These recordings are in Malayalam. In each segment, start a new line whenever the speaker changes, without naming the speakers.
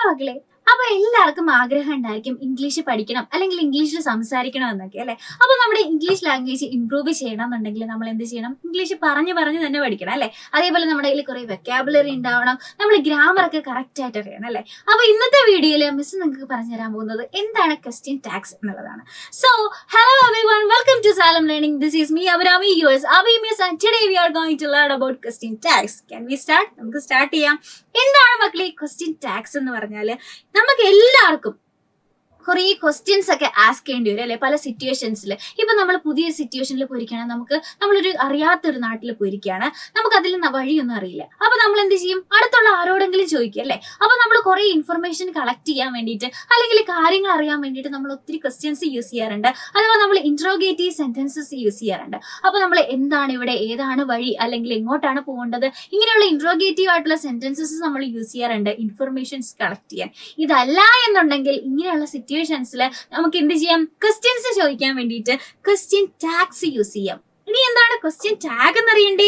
മക്കളെ, അപ്പൊ എല്ലാവർക്കും ആഗ്രഹം ഉണ്ടായിരിക്കും ഇംഗ്ലീഷ് പഠിക്കണം അല്ലെങ്കിൽ ഇംഗ്ലീഷിൽ സംസാരിക്കണം എന്നൊക്കെ അല്ലെ. അപ്പൊ നമ്മുടെ ഇംഗ്ലീഷ് ലാംഗ്വേജ് ഇംപ്രൂവ് ചെയ്യണം എന്നുണ്ടെങ്കിൽ നമ്മൾ എന്ത് ചെയ്യണം? ഇംഗ്ലീഷ് പറഞ്ഞു തന്നെ പഠിക്കണം അല്ലെ. അതേപോലെ നമ്മുടെ കയ്യിൽ കുറെ വെക്കാബുലറി ഉണ്ടാവണം, നമ്മൾ ഗ്രാമർ ഒക്കെ കറക്റ്റ് ആയിട്ട് അറിയണം അല്ലെ. അപ്പൊ ഇന്നത്തെ വീഡിയോയിൽ മിസ് നിങ്ങൾക്ക് പറഞ്ഞു തരാൻ പോകുന്നത് എന്താണ് ക്വസ്റ്റ്യൻ ടാഗ്സ് എന്നുള്ളതാണ്. So hello everyone, welcome to Xylem learning. This is me Abhirami, yours Abhi Miss, and today we are going to learn about question tags. Can we start? നമുക്ക് സ്റ്റാർട്ട് ചെയ്യാം. എന്താണ് മക്കളെ ക്വസ്റ്റ്യൻ ടാഗ്സ് എന്ന് പറഞ്ഞാല്? നമുക്ക് എല്ലാവർക്കും കുറെ ക്വസ്റ്റ്യൻസ് ഒക്കെ ആസ്ക് ചെയ്യേണ്ടി വരും അല്ലെ, പല സിറ്റുവേഷൻസിൽ. ഇപ്പൊ നമ്മൾ പുതിയ സിറ്റുവേഷനിൽ പോയിരിക്കുകയാണ്, നമ്മളൊരു അറിയാത്തൊരു നാട്ടിൽ പോയിരിക്കുകയാണ്, നമുക്ക് അതിൽ വഴിയൊന്നും അറിയില്ല. അപ്പൊ നമ്മൾ എന്ത് ചെയ്യും? അടുത്തുള്ള ആരോടെങ്കിലും ചോദിക്കും അല്ലെ. അപ്പൊ നമ്മൾ കുറെ ഇൻഫർമേഷൻ കളക്ട് ചെയ്യാൻ വേണ്ടിയിട്ട് അല്ലെങ്കിൽ കാര്യങ്ങൾ അറിയാൻ വേണ്ടിയിട്ട് നമ്മൾ ഒത്തിരി ക്വസ്റ്റ്യൻസ് യൂസ് ചെയ്യാറുണ്ട്. അഥവാ നമ്മൾ ഇന്ററോഗേറ്റീവ് സെന്റൻസസ് യൂസ് ചെയ്യാറുണ്ട്. അപ്പൊ നമ്മൾ എന്താണ് ഇവിടെ, ഏതാണ് വഴി, അല്ലെങ്കിൽ എങ്ങോട്ടാണ് പോകേണ്ടത്, ഇങ്ങനെയുള്ള ഇന്ററോഗേറ്റീവ് ആയിട്ടുള്ള സെന്റൻസസ് നമ്മൾ യൂസ് ചെയ്യാറുണ്ട് ഇൻഫർമേഷൻസ് കളക്ട് ചെയ്യാൻ. ഇതല്ല എന്നുണ്ടെങ്കിൽ ഇങ്ങനെയുള്ള സിറ്റുവേഷൻസിൽ നമുക്ക് എന്ത് ചെയ്യാം? ക്വസ്റ്റ്യൻസ് ചോദിക്കാൻ വേണ്ടിയിട്ട് ക്വസ്റ്റ്യൻ ടാഗ്സ് യൂസ് ചെയ്യാം. ഇനി എന്താണ് ക്വസ്റ്റ്യൻ ടാഗ് എന്നറിയണ്ടേ?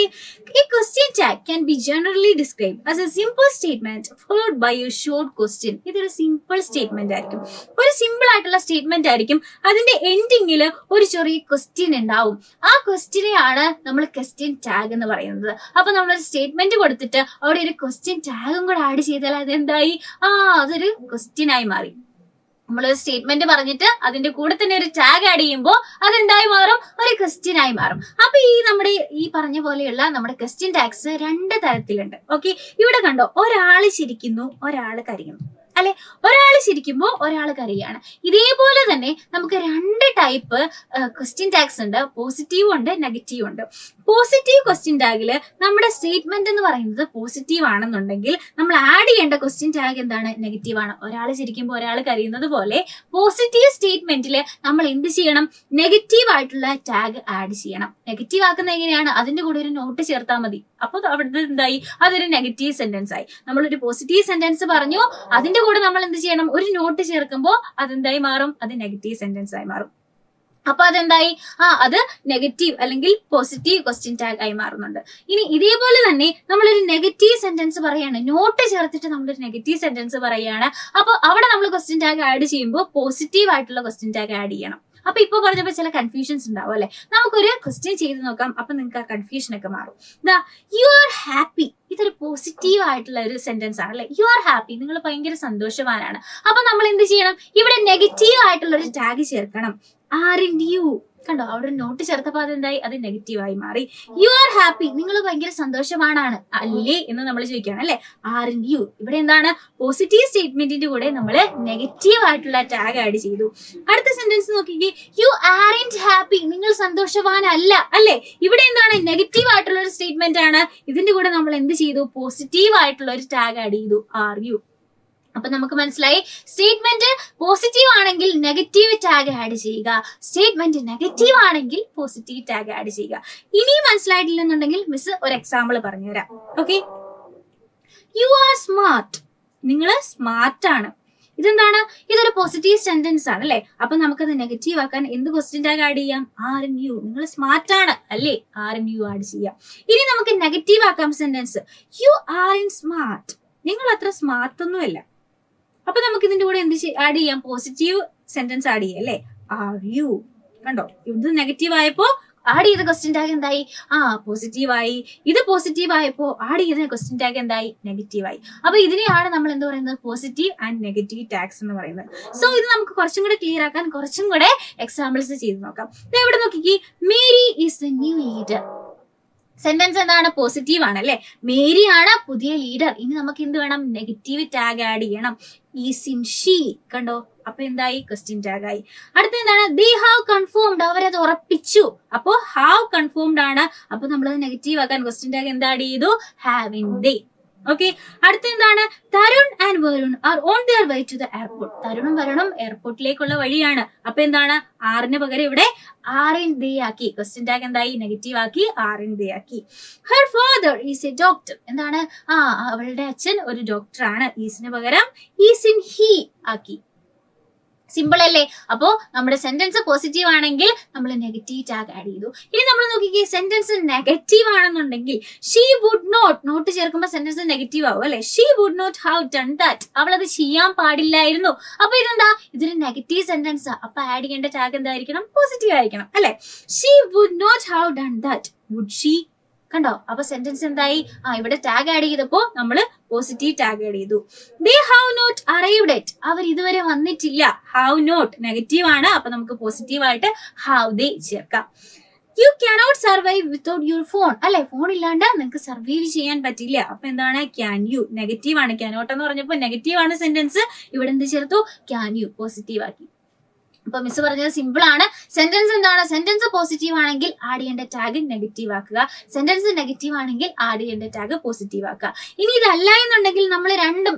ഈ question tag can be generally describe as a simple statement followed by a short question. ഇതൊരു സിമ്പിൾ സ്റ്റേറ്റ്മെന്റ് ആയിരിക്കും, ഒരു സിമ്പിൾ ആയിട്ടുള്ള സ്റ്റേറ്റ്മെന്റ് ആയിരിക്കും. അതിന്റെ എൻഡിങ്ങിൽ ഒരു ചെറിയ ക്വസ്റ്റ്യൻ ഉണ്ടാവും. ആ ക്വസ്റ്റ്യനെയാണ് നമ്മൾ ക്വസ്റ്റ്യൻ ടാഗ് എന്ന് പറയുന്നത്. അപ്പൊ നമ്മളൊരു സ്റ്റേറ്റ്മെന്റ് കൊടുത്തിട്ട് അവിടെ ഒരു ക്വസ്റ്റ്യൻ ടാഗും കൂടെ ആഡ് ചെയ്താൽ അതെന്തായി? അതൊരു ക്വസ്റ്റ്യൻ ആയി മാറി. നമ്മളൊരു സ്റ്റേറ്റ്മെന്റ് പറഞ്ഞിട്ട് അതിന്റെ കൂടെ തന്നെ ഒരു ടാഗ് ആഡ് ചെയ്യുമ്പോൾ അതെന്തായി മാറും? ഒരു ക്വസ്റ്റ്യൻ ആയി മാറും. അപ്പൊ നമ്മുടെ ഈ പറഞ്ഞ പോലെയുള്ള നമ്മുടെ ക്വസ്റ്റ്യൻ ടാഗ്സ് രണ്ട് തരത്തിലുണ്ട്. ഓക്കെ, ഇവിടെ കണ്ടോ, ഒരാള് ചിരിക്കുന്നു, ഒരാള് കരയുന്നു അല്ലെ. ഒരാൾ ചിരിക്കുമ്പോൾ ഒരാൾ കരയാണ്. ഇതേപോലെ തന്നെ നമുക്ക് രണ്ട് ടൈപ്പ് ക്വസ്റ്റ്യൻ ടാഗ്സ് ഉണ്ട്, പോസിറ്റീവ് ഉണ്ട്, നെഗറ്റീവ് ഉണ്ട്. പോസിറ്റീവ് ക്വസ്റ്റ്യൻ ടാഗില് നമ്മുടെ സ്റ്റേറ്റ്മെന്റ് എന്ന് പറയുന്നത് പോസിറ്റീവ് ആണെന്നുണ്ടെങ്കിൽ നമ്മൾ ആഡ് ചെയ്യേണ്ട ക്വസ്റ്റ്യൻ ടാഗ് എന്താണ്? നെഗറ്റീവ് ആണ്. ഒരാൾ ചിരിക്കുമ്പോൾ ഒരാൾ കരയുന്നത് പോലെ പോസിറ്റീവ് സ്റ്റേറ്റ്മെന്റിൽ നമ്മൾ എന്ത് ചെയ്യണം? നെഗറ്റീവ് ആയിട്ടുള്ള ടാഗ് ആഡ് ചെയ്യണം. നെഗറ്റീവ് ആക്കുന്ന എങ്ങനെയാണ്? അതിന്റെ കൂടെ ഒരു നോട്ട് ചേർത്താൽ മതി. അപ്പൊ അവിടുത്തെ എന്തായി? അതൊരു നെഗറ്റീവ് സെന്റൻസ് ആയി. നമ്മളൊരു പോസിറ്റീവ് സെന്റൻസ് പറഞ്ഞു, അതിന്റെ കൂടെ നമ്മൾ എന്ത് ചെയ്യണം? ഒരു നോട്ട് ചേർക്കുമ്പോൾ അതെന്തായി മാറും? അത് നെഗറ്റീവ് സെന്റൻസ് ആയി മാറും. അപ്പൊ അതെന്തായി? അത് നെഗറ്റീവ് അല്ലെങ്കിൽ പോസിറ്റീവ് ക്വസ്റ്റ്യൻ ടാഗ് ആയി മാറുന്നുണ്ട്. ഇനി ഇതേപോലെ തന്നെ നമ്മളൊരു നെഗറ്റീവ് സെന്റൻസ് പറയാണ്, നോട്ട് ചേർത്തിട്ട് നമ്മളൊരു നെഗറ്റീവ് സെന്റൻസ് പറയാണ്. അപ്പൊ അവിടെ നമ്മൾ ക്വസ്റ്റ്യൻ ടാഗ് ആഡ് ചെയ്യുമ്പോൾ പോസിറ്റീവ് ആയിട്ടുള്ള ക്വസ്റ്റ്യൻ ടാഗ് ആഡ് ചെയ്യണം. അപ്പൊ ഇപ്പൊ പറഞ്ഞപ്പോ ചില കൺഫ്യൂഷൻസ് ഉണ്ടാവും അല്ലെ. നമുക്കൊരു ക്വസ്റ്റ്യൻ ചെയ്ത് നോക്കാം, അപ്പൊ നിങ്ങൾക്ക് ആ കൺഫ്യൂഷൻ ഒക്കെ മാറും. യു ആർ ഹാപ്പി, ഇതൊരു പോസിറ്റീവ് ആയിട്ടുള്ള ഒരു സെന്റൻസ് ആണ് അല്ലെ. യു ആർ ഹാപ്പി, നിങ്ങൾ ഭയങ്കര സന്തോഷവാനാണ്. അപ്പൊ നമ്മൾ എന്ത് ചെയ്യണം? ഇവിടെ നെഗറ്റീവ് ആയിട്ടുള്ള ഒരു ടാഗ് ചേർക്കണം. ആറിൻഡ് യു, കണ്ടോ, അവിടെ ഒരു നോട്ട് ചേർത്തപ്പോ അതെന്തായി? അത് നെഗറ്റീവ് ആയി മാറി. യു ആർ ഹാപ്പി, നിങ്ങൾ ഭയങ്കര സന്തോഷവാനാണ് അല്ലേ എന്ന് നമ്മൾ ചോദിക്കുകയാണ് അല്ലെ. ആറിൻഡ് യു, ഇവിടെ എന്താണ്? പോസിറ്റീവ് സ്റ്റേറ്റ്മെന്റിന്റെ കൂടെ നമ്മൾ നെഗറ്റീവ് ആയിട്ടുള്ള ടാഗ് ആഡ് ചെയ്തു. അടുത്ത സെന്റൻസ് നോക്കിക്കേ, യു ആറിൻഡ് ഹാപ്പി, നിങ്ങൾ സന്തോഷവാനല്ല അല്ലെ. ഇവിടെ എന്താണ്? നെഗറ്റീവ് ആയിട്ടുള്ള ഒരു സ്റ്റേറ്റ്മെന്റ് ആണ്. ഇതിന്റെ കൂടെ നമ്മൾ എന്ത് ചെയ്തു? പോസിറ്റീവ് ആയിട്ടുള്ള ഒരു ടാഗ് ആഡ് ചെയ്തു, ആർ യു. അപ്പൊ നമുക്ക് മനസ്സിലായി, സ്റ്റേറ്റ്മെന്റ് പോസിറ്റീവ് ആണെങ്കിൽ നെഗറ്റീവ് ടാഗ് ആഡ് ചെയ്യുക, സ്റ്റേറ്റ്മെന്റ് നെഗറ്റീവ് ആണെങ്കിൽ പോസിറ്റീവ് ടാഗ് ആഡ് ചെയ്യുക. ഇനി മനസ്സിലായിട്ടില്ലെന്നുണ്ടെങ്കിൽ മിസ് ഒരു എക്സാമ്പിൾ പറഞ്ഞുതരാം. ഓക്കെ, യു ആർ സ്മാർട്ട്, നിങ്ങൾ സ്മാർട്ട് ആണ്. ഇതെന്താണ്? ഇതൊരു പോസിറ്റീവ് സെന്റൻസ് ആണ് അല്ലെ. അപ്പൊ നമുക്കത് നെഗറ്റീവ് ആക്കാൻ എന്ത് ക്വസ്റ്റ്യൻ ടാഗ് ആഡ് ചെയ്യാം? ആർ ഇൻ യു, നിങ്ങൾ സ്മാർട്ട് ആണ് അല്ലേ, ആർ ഇൻ യു ആഡ് ചെയ്യാം. ഇനി നമുക്ക് നെഗറ്റീവ് ആക്കാം sentence, you are in smart, നിങ്ങൾ അത്ര സ്മാർട്ട് ഒന്നുമല്ല. അപ്പൊ നമുക്ക് ഇതിന്റെ കൂടെ എന്ത് ആഡ് ചെയ്യാം? പോസിറ്റീവ് സെന്റൻസ് ആഡ് ചെയ്യാം അല്ലെ, ആർ യു. കണ്ടോ, ഇത് നെഗറ്റീവ് ആയപ്പോ ആഡ് ചെയ്ത ക്വസ്റ്റ്യൻ ടാഗ് എന്തായി? പോസിറ്റീവ് ആയി. ഇത് പോസിറ്റീവ് ആയപ്പോ ആഡ് ചെയ്ത ക്വസ്റ്റ്യൻ ടാഗ് എന്തായി? നെഗറ്റീവ് ആയി. അപ്പൊ ഇതിനെയാണ് നമ്മൾ എന്ത് പറയുന്നത്? പോസിറ്റീവ് ആൻഡ് നെഗറ്റീവ് ടാഗ്സ് എന്ന് പറയുന്നത്. സോ ഇത് നമുക്ക് കുറച്ചും കൂടെ ക്ലിയർ ആക്കാൻ കുറച്ചും കൂടെ എക്സാമ്പിൾസ് ചെയ്ത് നോക്കാം. ഇവിടെ നോക്കിക്കേ, Mary is the new leader. Sentence എന്താണ്? പോസിറ്റീവ് ആണ് അല്ലെ. മേരി ആണ് പുതിയ ലീഡർ. ഇനി നമുക്ക് എന്ത് വേണം? നെഗറ്റീവ് ടാഗ് ആഡ് ചെയ്യണം. ഈസ് ഇൻ ഷീ, കണ്ടോ, അപ്പൊ എന്തായി? ക്വസ്റ്റ്യൻ ടാഗ് ആയി. അടുത്ത എന്താണ്? ദേ ഹാവ് കൺഫേംഡ്, അവരത് ഉറപ്പിച്ചു. അപ്പോ ഹാവ് കൺഫേംഡ് ആണ്. അപ്പൊ നമ്മളത് നെഗറ്റീവ് ആക്കാൻ ക്വസ്റ്റ്യൻ ടാഗ് എന്താ ആഡ് ചെയ്തു? Haven't they. ഓക്കെ, അടുത്ത എന്താണ്? Tarun and Varun are on their way to the airport. തരുണും വരുണും എയർപോർട്ടിലേക്കുള്ള വഴിയാണ്. അപ്പൊ എന്താണ്? ആറിന് പകരം ഇവിടെ ആർ ഇൻ ദേ ആക്കി. ക്വസ്റ്റ്യൻ ടാഗ് എന്തായി? നെഗറ്റീവ് ആക്കി, ആർ ഇൻ ദേ ആക്കി. Her father is A doctor. എന്താണ്? അവളുടെ അച്ഛൻ ഒരു ഡോക്ടർ ആണ്. ഈസിന് പകരം ഈസ് ഇൻ ഹി ആക്കി. സിമ്പിൾ അല്ലേ? അപ്പോ നമ്മുടെ സെന്റൻസ് പോസിറ്റീവ് ആണെങ്കിൽ നമ്മൾ നെഗറ്റീവ് ടാഗ് ആഡ് ചെയ്തു. ഇനി നമ്മൾ നോക്കിക്കേ, സെന്റൻസ് നെഗറ്റീവ് ആണെന്നുണ്ടെങ്കിൽ ഷീ വുഡ് നോട്ട് ചേർക്കുമ്പോൾ സെന്റൻസ് നെഗറ്റീവ് ആവും അല്ലെ? She would not have done that, അവൾ അത് ചെയ്യാൻ പാടില്ലായിരുന്നു. അപ്പൊ ഇതെന്താ? ഇതൊരു നെഗറ്റീവ് സെന്റൻസ്. അപ്പൊ ആഡ് ചെയ്യേണ്ട ടാഗ് എന്തായിരിക്കണം? പോസിറ്റീവ് ആയിരിക്കണം അല്ലെ? She would not have done that, would she? കണ്ടോ? അപ്പൊ സെന്റൻസ് എന്തായി? ഇവിടെ ടാഗ് ആഡ് ചെയ്തപ്പോ നമ്മള് പോസിറ്റീവ് ടാഗ് ആഡ് ചെയ്തു. They have not arrived at, അവർ ഇതുവരെ വന്നിട്ടില്ല. ഹാവ് നോട്ട് നെഗറ്റീവ് ആണ്, അപ്പൊ നമുക്ക് പോസിറ്റീവ് ആയിട്ട് ഹാവ് ദേ ചേർക്കാം. You cannot survive without your phone അല്ലെ? ഫോൺ ഇല്ലാണ്ട് നിങ്ങൾക്ക് സർവൈവ് ചെയ്യാൻ പറ്റില്ല. അപ്പൊ എന്താണ്? ക്യാൻ യു നെഗറ്റീവ് ആണ്. കാനോട്ട് എന്ന് പറഞ്ഞപ്പോ നെഗറ്റീവ് ആണ് സെന്റൻസ്. ഇവിടെ എന്ത് ചേർത്തു? ക്യാൻ യു പോസിറ്റീവ് ആക്കി. അപ്പൊ മിസ് പറഞ്ഞത് സിമ്പിൾ ആണ്. സെന്റൻസ് എന്താണ്? സെന്റൻസ് പോസിറ്റീവ് ആണെങ്കിൽ ആഡ് ചെയ്യേണ്ട ടാഗ് നെഗറ്റീവ് ആക്കുക. സെന്റൻസ് നെഗറ്റീവ് ആണെങ്കിൽ ആഡ് ചെയ്യേണ്ട ടാഗ് പോസിറ്റീവ് ആക്കുക. ഇനി ഇതല്ല എന്നുണ്ടെങ്കിൽ നമ്മൾ രണ്ടും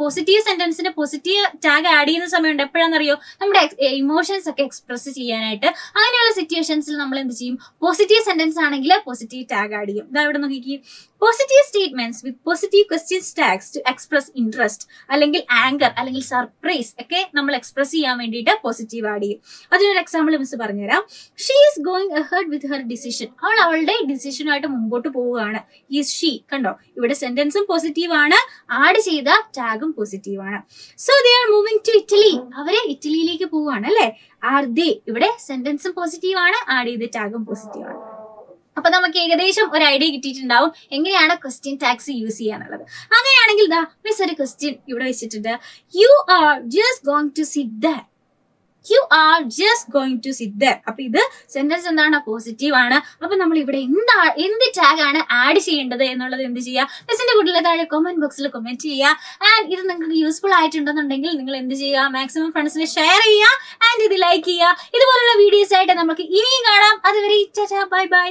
പോസിറ്റീവ് സെന്റൻസിന് പോസിറ്റീവ് ടാഗ് ആഡ് ചെയ്യുന്ന സമയമുണ്ട്. എപ്പോഴാണെന്നറിയോ? നമ്മുടെ ഇമോഷൻസ് ഒക്കെ എക്സ്പ്രസ് ചെയ്യാനായിട്ട്. അങ്ങനെയുള്ള സിറ്റുവേഷൻസിൽ നമ്മൾ എന്ത് ചെയ്യും? പോസിറ്റീവ് സെന്റൻസ് ആണെങ്കിൽ പോസിറ്റീവ് ടാഗ് ആഡ് ചെയ്യും. ഇതാ ഇവിടെ നോക്കിക്കേ, positive statements with positive questions tags to express interest അല്ലെങ്കിൽ ആങ്കർ അല്ലെങ്കിൽ സർപ്രൈസ് ഒക്കെ നമ്മൾ എക്സ്പ്രസ് ചെയ്യാൻ വേണ്ടിയിട്ട് പോസിറ്റീവ് ആഡ് ചെയ്യും. അതിനൊരു എക്സാമ്പിൾ മിസ് പറഞ്ഞുതരാം. She is going ahead with her decision, അവൾ അവളുടെ ഡിസിഷനുമായിട്ട് മുമ്പോട്ട് പോവുകയാണ്. ഈസ് ഷീ, കണ്ടോ? ഇവിടെ സെന്റൻസും പോസിറ്റീവ് ആണ്, ആഡ് ചെയ്ത ടാഗും പോസിറ്റീവ് ആണ്. So they are moving to Italy, അവരെ ഇറ്റലിയിലേക്ക് പോവുകയാണ് അല്ലെ? ആർ ദേ, ഇവിടെ സെന്റൻസും പോസിറ്റീവ് ആണ്, ആഡ് ചെയ്ത ടാഗും പോസിറ്റീവ് ആണ്. അപ്പൊ നമുക്ക് ഏകദേശം ഒരു ഐഡിയ കിട്ടിയിട്ടുണ്ടാവും എങ്ങനെയാണ് ക്വസ്റ്റ്യൻ ടാഗ്സ് യൂസ് ചെയ്യാന്നുള്ളത്. അങ്ങനെയാണെങ്കിൽ ദാ മിസ് ഒരു ക്വസ്റ്റ്യൻ ഇവിടെ വെച്ചിട്ടുണ്ട്. You are just going to sit there, you are just going to sit there. അപ്പൊ ഇത് സെന്റൻസ് എന്താണ്? പോസിറ്റീവ് ആണ്. അപ്പൊ നമ്മൾ ഇവിടെ എന്ത് ടാഗ് ആണ് ആഡ് ചെയ്യേണ്ടത് എന്നുള്ളത് എന്ത് ചെയ്യുക? മിസ്സിന്റെ കൂട്ടിലെ താഴെ കമന്റ് ബോക്സിൽ കമന്റ് ചെയ്യുക. ആൻഡ് ഇത് നിങ്ങൾക്ക് യൂസ്ഫുൾ ആയിട്ടുണ്ടെന്നുണ്ടെങ്കിൽ നിങ്ങൾ എന്ത് ചെയ്യുക? മാക്സിമം ഫ്രണ്ട്സിന് ഷെയർ ചെയ്യുക ആൻഡ് ഇത് ലൈക്ക് ചെയ്യുക. ഇതുപോലുള്ള വീഡിയോസ് ആയിട്ട് നമുക്ക് ഇനിയും കാണാം. അതുവരെ ബൈ ബൈ.